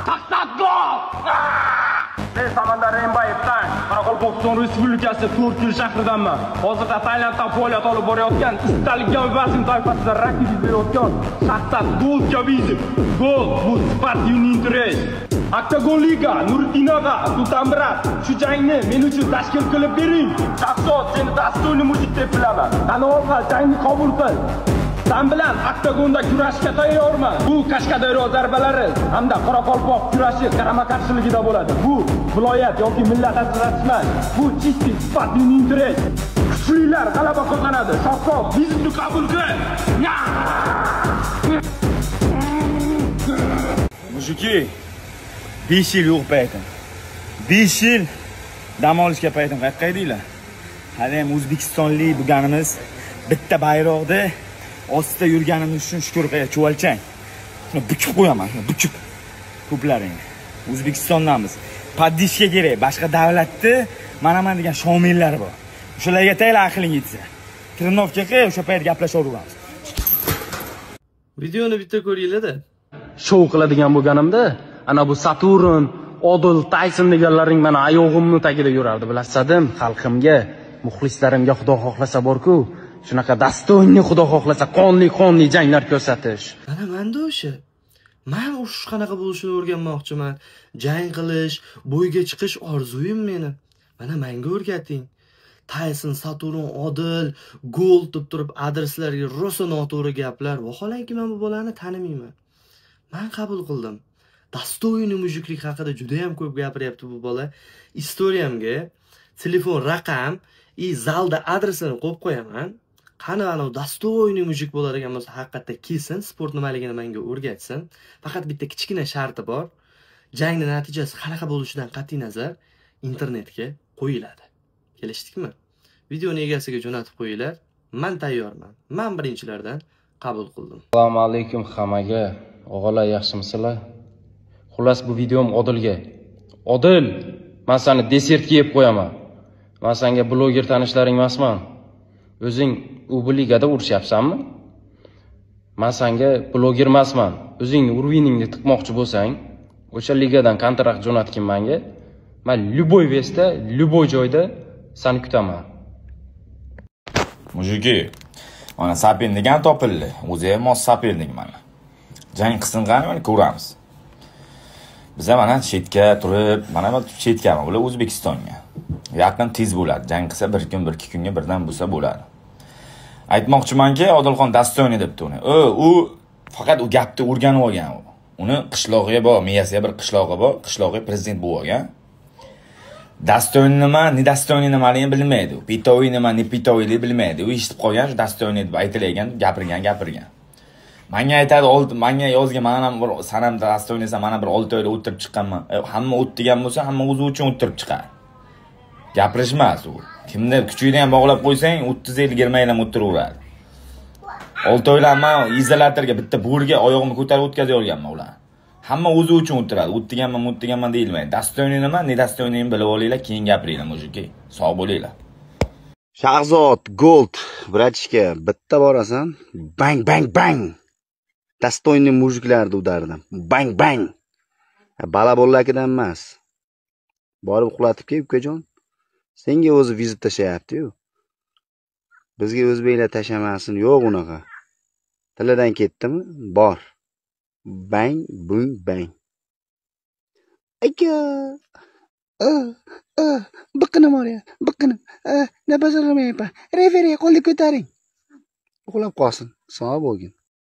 Taqtatgol! Men Samandar Rembayevdan, Qoraqalpog'iston Respublikasi To'rtko'l shahridanman. Hozirda Tailanddan faoliyat olib borayotgan istalgan vazn toifasida raqib berayotgan Shahzod Gold Kavizov. Gol bu Spartan Interest. Octagon Liga, Nuriddin og'a, Sultanmurat, shu jangni men uchun tashkil qilib bering. Shahzod, seni dastoyni mujik deb bilaman. Qani olqa, jangni qabul qil. Sen bilan oktagonda kurashga tayyorman. Bu Qashqadaryo zarbalari hamda Qoraqalpoq kurashi qarama-qarshiligida bo'ladi. Bu viloyat yoki millat ajratmas. Bu chisti Spartan Interest. Kuchlilar g'alaba qozonadi. Shahzod, bizni qabul qil. Mujiki, 5 yil yo'q paytim. 5 yil dam olishga paytim qayerqa edinglar? Hali ham O'zbekistonlik bo'lganimiz bitta bayroqda ostida yurganimiz uchun shukur qilib chuvalchang. Shuni bukib qo'yaman, bukib. Ko'plaring. O'zbekistondamiz. Paddishga kerak, boshqa davlatda mana degan shomillar bor. O'shalarga taylar aqling yetsa. Trinovka qilib o'sha payt gaplashaveramiz. Videoni bitta ko'ringlar-da. Shou qiladigan bo'lganimda, ana bu Saturn, Odil, Tyson deganlaring mana oyog'imni tagida yurardi, bilasadim. Xalqimga, muxlislarimga Xudo xohlasa bor-ku, shunaqa dastoyni Xudo xohlasa qonli janglar ko'rsatish. Manda o'sha. Men shu qanaqa bo'lishini o'rganmoqchiman. Jang qilish, bo'yga chiqish orzuyim meni. Mana menga o'rgating. Tyson, Saturn, Odil, Gold deb turib adreslarga rosa noto'g'ri gaplar. Vaholanki men bu bolani tanimayman. Men qabul qildim. Dastoyni mujiklik haqida juda ham ko'p gapiryapti bu bola. Istoriyamga telefon raqam, zalda adresini qo'yib qo'yaman. Qani ana dastoyni mujik bo'ladigan bo'lsa, haqiqatda kelsin, sport nimaligini menga o'rgatsin. Faqat bitta kichkina sharti bor. Jangning natijasi qanaqa bo'lishidan qat'iy nazar internetga qo'yiladi. Kelishdikmi? Videoni egasiga jo'natib qo'yinglar. Men tayyorman. Men birinchilardan qabul qildim. Assalomu alaykum hammaga. O'g'illar, yaxshimisizlar? Xullas bu videom Odilga. Odil, men seni desertga yeb qo'yaman. Men senga bloger tanishlaring emasman. O'zing u ligada urishyapsanmi? Men senga bloger emasman. O'zing urviningni tiqmoqchi bo'lsang, o'sha ligadan kontrakt jo'natgin menga. Men любой vesda, любой joyda seni kutaman. Mujiki, mana Sapin degan topildi. O'zi ham mos Sapinning mana. Jang qismini qani ko'ramiz. Biz mana chetga turib, mana bu chetgami, bular O'zbekistonga. Yaqin tez bo'ladi. Jang qilsa 1 kun, 1-2 kunga birdan bo'lsa bo'ladi. Aytmoqchimanki, Odilxon dastoyni debdi uni. U faqat u gapni o'rganib olgan u. Uni qishlog'iga bor, miyasiga bir qishlog'i bor, qishlog'iga prezident bo'lib olgan. Dastoyni nima, ne dastoyni nimaligini bilmaydi. Pitoy nima, ne pitoyligini bilmaydi. U eshitib qolgan, shu dastoyni deb aytilgan, gapirgan. Menga aytadi, menga yozgan, men ham bir sanam dastoyni esa mana bir 6 oyda o'tirib chiqqanman. Hamma o'tdigan bo'lsa, hamma o'zi uchun o'tirib chiqadi. Gapirishmas u. Kimni kuchingni ham bog'lab qo'ysang, 30 yil 20 yil ham o'tiraveradi. 6 oylar men izolatorga bitta bo'rga oyog'imni ko'tarib o'tkazib olganman ular. Hamma o'zi uchun o'tiradi. O'tdiganman deyilmaydi. Dastoyni nima, ne dastoynini bilib olinglar, keyin gapiringlar mujiki. Sog' bo'linglar. Shahzod Gold, brachka, bitta borasan, bang. Dastoyni mujiklarni udardim. Bang. Balabollakidan emas. Borib uxlatib kelib, ukajon. Senga o'zi vizit tashayapti-yu. Bizga o'zbeklar tashamasin, yo'q unaqa. Tilidan ketdimi? Bor. Bang. Aka. Biqinim o'rya, biqinim. Nafas olmayapman. Referi qo'lni ko'taring. Uxlab qolsin. Sog' bo'lgin.